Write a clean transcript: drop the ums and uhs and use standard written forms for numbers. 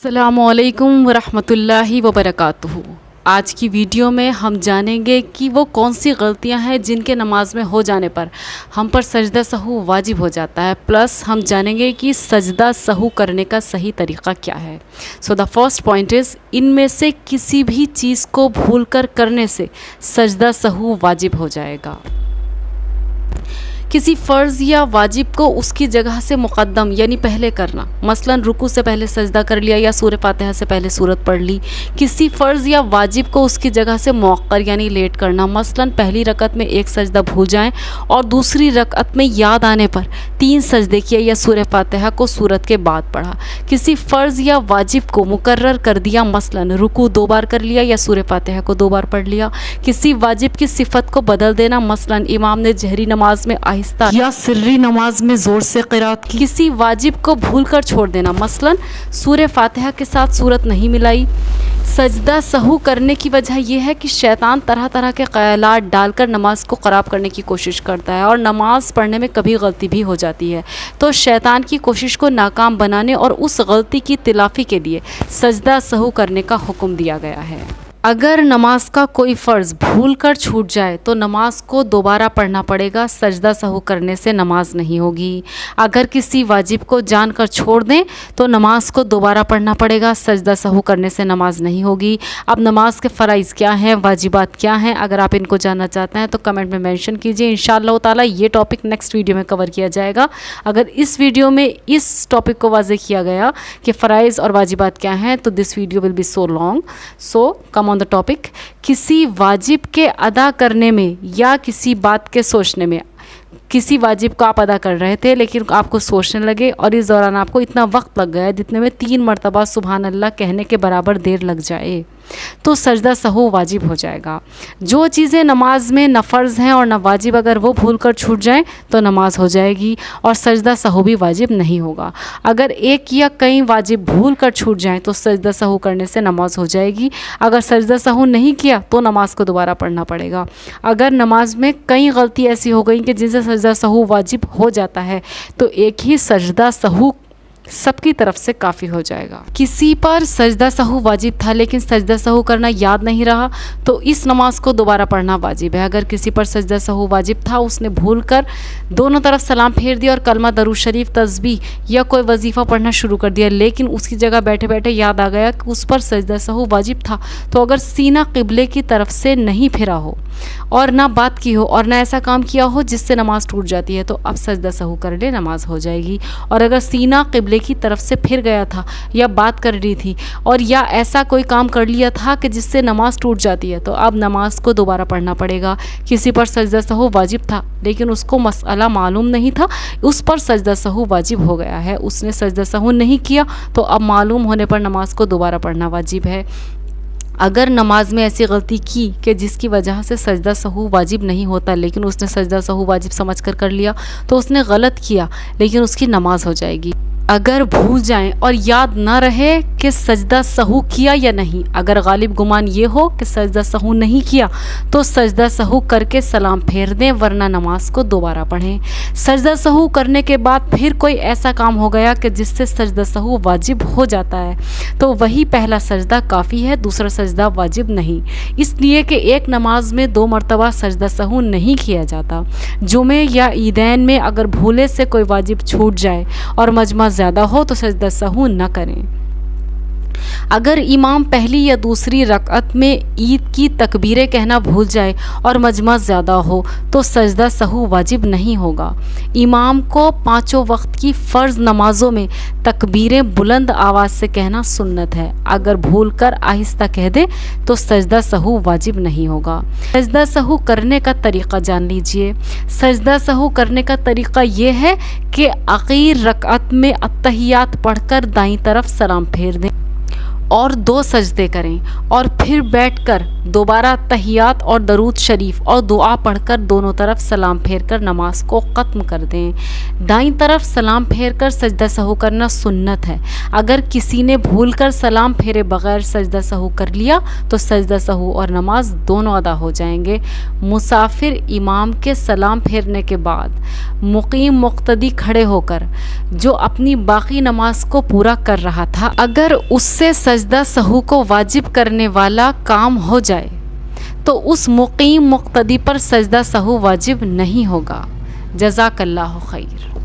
السلام علیکم ورحمۃ اللہ وبرکاتہ۔ آج کی ویڈیو میں ہم جانیں گے کہ وہ کون سی غلطیاں ہیں جن کے نماز میں ہو جانے پر ہم پر سجدہ سہو واجب ہو جاتا ہے، پلس ہم جانیں گے کہ سجدہ سہو کرنے کا صحیح طریقہ کیا ہے۔ سو دا فرسٹ پوائنٹ از، ان میں سے کسی بھی چیز کو بھول کر کرنے سے سجدہ سہو واجب ہو جائے گا۔ کسی فرض یا واجب کو اس کی جگہ سے مقدم یعنی پہلے کرنا، مثلا رکوع سے پہلے سجدہ کر لیا یا سورہ فاتحہ سے پہلے سورت پڑھ لی۔ کسی فرض یا واجب کو اس کی جگہ سے مؤخر یعنی لیٹ کرنا، مثلا پہلی رکعت میں ایک سجدہ بھول جائیں اور دوسری رکعت میں یاد آنے پر 3 سجدے کیے یا سورہ فاتحہ کو سورت کے بعد پڑھا۔ کسی فرض یا واجب کو مقرر کر دیا، مثلا رکوع 2 بار کر لیا یا سورہ فاتحہ کو 2 بار پڑھ لیا۔ کسی واجب کی صفت کو بدل دینا، مثلا امام نے جہری نماز میں آہستہ یا سری نماز میں زور سے قرات کی۔ کسی واجب کو بھول کر چھوڑ دینا، مثلا سورہ فاتحہ کے ساتھ سورت نہیں ملائی۔ سجدہ سہو کرنے کی وجہ یہ ہے کہ شیطان طرح طرح کے خیالات ڈال کر نماز کو خراب کرنے کی کوشش کرتا ہے، اور نماز پڑھنے میں کبھی غلطی بھی ہو جاتی ہے، تو شیطان کی کوشش کو ناکام بنانے اور اس غلطی کی تلافی کے لیے سجدہ سہو کرنے کا حکم دیا گیا ہے۔ اگر نماز کا کوئی فرض بھول کر چھوٹ جائے تو نماز کو دوبارہ پڑھنا پڑے گا، سجدہ سہو کرنے سے نماز نہیں ہوگی۔ اگر کسی واجب کو جان کر چھوڑ دیں تو نماز کو دوبارہ پڑھنا پڑے گا، سجدہ سہو کرنے سے نماز نہیں ہوگی۔ اب نماز کے فرائض کیا ہیں، واجبات کیا ہیں، اگر آپ ان کو جاننا چاہتے ہیں تو کمنٹ میں مینشن کیجئے، انشاءاللہ تعالی یہ ٹاپک نیکسٹ ویڈیو میں کور کیا جائے گا۔ اگر اس ویڈیو میں اس ٹاپک کو واضح کیا گیا کہ فرائض اور واجبات کیا ہیں تو this video will be so long, so come on the topic. کسی واجب کے ادا کرنے میں یا کسی بات کے سوچنے میں، کسی واجب کو آپ ادا کر رہے تھے لیکن آپ کو سوچنے لگے اور اس دوران آپ کو اتنا وقت لگ گیا جتنے میں 3 مرتبہ سبحان اللہ کہنے کے برابر دیر لگ جائے تو سجدہ سہو واجب ہو جائے گا۔ جو چیزیں نماز میں نہ فرض ہیں اور نہ واجب، اگر وہ بھول کر چھوٹ جائیں تو نماز ہو جائے گی اور سجدہ سہو بھی واجب نہیں ہوگا۔ اگر ایک یا کئی واجب بھول کر چھوٹ جائیں تو سجدہ سہو کرنے سے نماز ہو جائے گی۔ اگر سجدہ سہو نہیں کیا تو نماز کو دوبارہ پڑھنا پڑے گا۔ اگر نماز میں کئی غلطی ایسی ہو گئیں کہ جن سے سجدہ سہو واجب ہو جاتا ہے تو ایک ہی سجدہ سہو سب کی طرف سے کافی ہو جائے گا۔ کسی پر سجدہ سہو واجب تھا لیکن سجدہ سہو کرنا یاد نہیں رہا تو اس نماز کو دوبارہ پڑھنا واجب ہے۔ اگر کسی پر سجدہ سہو واجب تھا، اس نے بھول کر دونوں طرف سلام پھیر دیا اور کلمہ درود شریف، تسبیح یا کوئی وظیفہ پڑھنا شروع کر دیا، لیکن اس کی جگہ بیٹھے بیٹھے یاد آ گیا کہ اس پر سجدہ سہو واجب تھا، تو اگر سینہ قبلے کی طرف سے نہیں پھرا ہو اور نہ بات کی ہو اور نہ ایسا کام کیا ہو جس سے نماز ٹوٹ جاتی ہے تو اب سجدہ سہو کر لے، نماز ہو جائے گی۔ اور اگر سینہ قبلے کی طرف سے پھر گیا تھا یا بات کر رہی تھی اور یا ایسا کوئی کام کر لیا تھا کہ جس سے نماز ٹوٹ جاتی ہے تو اب نماز کو دوبارہ پڑھنا پڑے گا۔ کسی پر سجدہ سہو واجب تھا لیکن اس کو مسئلہ معلوم نہیں تھا، اس پر سجدہ سہو واجب ہو گیا ہے، اس نے سجدہ سہو نہیں کیا تو اب معلوم ہونے پر نماز کو دوبارہ پڑھنا واجب ہے۔ اگر نماز میں ایسی غلطی کی کہ جس کی وجہ سے سجدہ سہو واجب نہیں ہوتا لیکن اس نے سجدہ سہو واجب سمجھ کر لیا تو اس نے غلط کیا لیکن اس کی نماز ہو جائے گی۔ اگر بھول جائیں اور یاد نہ رہے کہ سجدہ سہو کیا یا نہیں، اگر غالب گمان یہ ہو کہ سجدہ سہو نہیں کیا تو سجدہ سہو کر کے سلام پھیر دیں، ورنہ نماز کو دوبارہ پڑھیں۔ سجدہ سہو کرنے کے بعد پھر کوئی ایسا کام ہو گیا کہ جس سے سجدہ سہو واجب ہو جاتا ہے تو وہی پہلا سجدہ کافی ہے، دوسرا سجدہ واجب نہیں، اس لیے کہ ایک نماز میں 2 مرتبہ سجدہ سہو نہیں کیا جاتا۔ جمعے یا عیدین میں اگر بھولے سے کوئی واجب چھوٹ جائے اور مجمع زیادہ ہو تو سجدہ سہو نہ کریں۔ اگر امام پہلی یا دوسری رکعت میں عید کی تکبیریں کہنا بھول جائے اور مجمع زیادہ ہو تو سجدہ سہو واجب نہیں ہوگا۔ امام کو 5 وقت کی فرض نمازوں میں تکبیریں بلند آواز سے کہنا سنت ہے، اگر بھول کر آہستہ کہہ دے تو سجدہ سہو واجب نہیں ہوگا۔ سجدہ سہو کرنے کا طریقہ جان لیجئے۔ سجدہ سہو کرنے کا طریقہ یہ ہے کہ آخری رکعت میں اتحیات پڑھ کر دائیں طرف سلام پھیر دیں اور 2 سجدے کریں اور پھر بیٹھ کر دوبارہ تحیات اور درود شریف اور دعا پڑھ کر دونوں طرف سلام پھیر کر نماز کو ختم کر دیں۔ دائیں طرف سلام پھیر کر سجدہ سہو کرنا سنت ہے۔ اگر کسی نے بھول کر سلام پھیرے بغیر سجدہ سہو کر لیا تو سجدہ سہو اور نماز دونوں ادا ہو جائیں گے۔ مسافر امام کے سلام پھیرنے کے بعد مقیم مقتدی کھڑے ہو کر جو اپنی باقی نماز کو پورا کر رہا تھا، اگر اس سے سجدہ سہو کو واجب کرنے والا کام ہو جائے تو اس مقیم مقتدی پر سجدہ سہو واجب نہیں ہوگا۔ جزاک اللہ خیر۔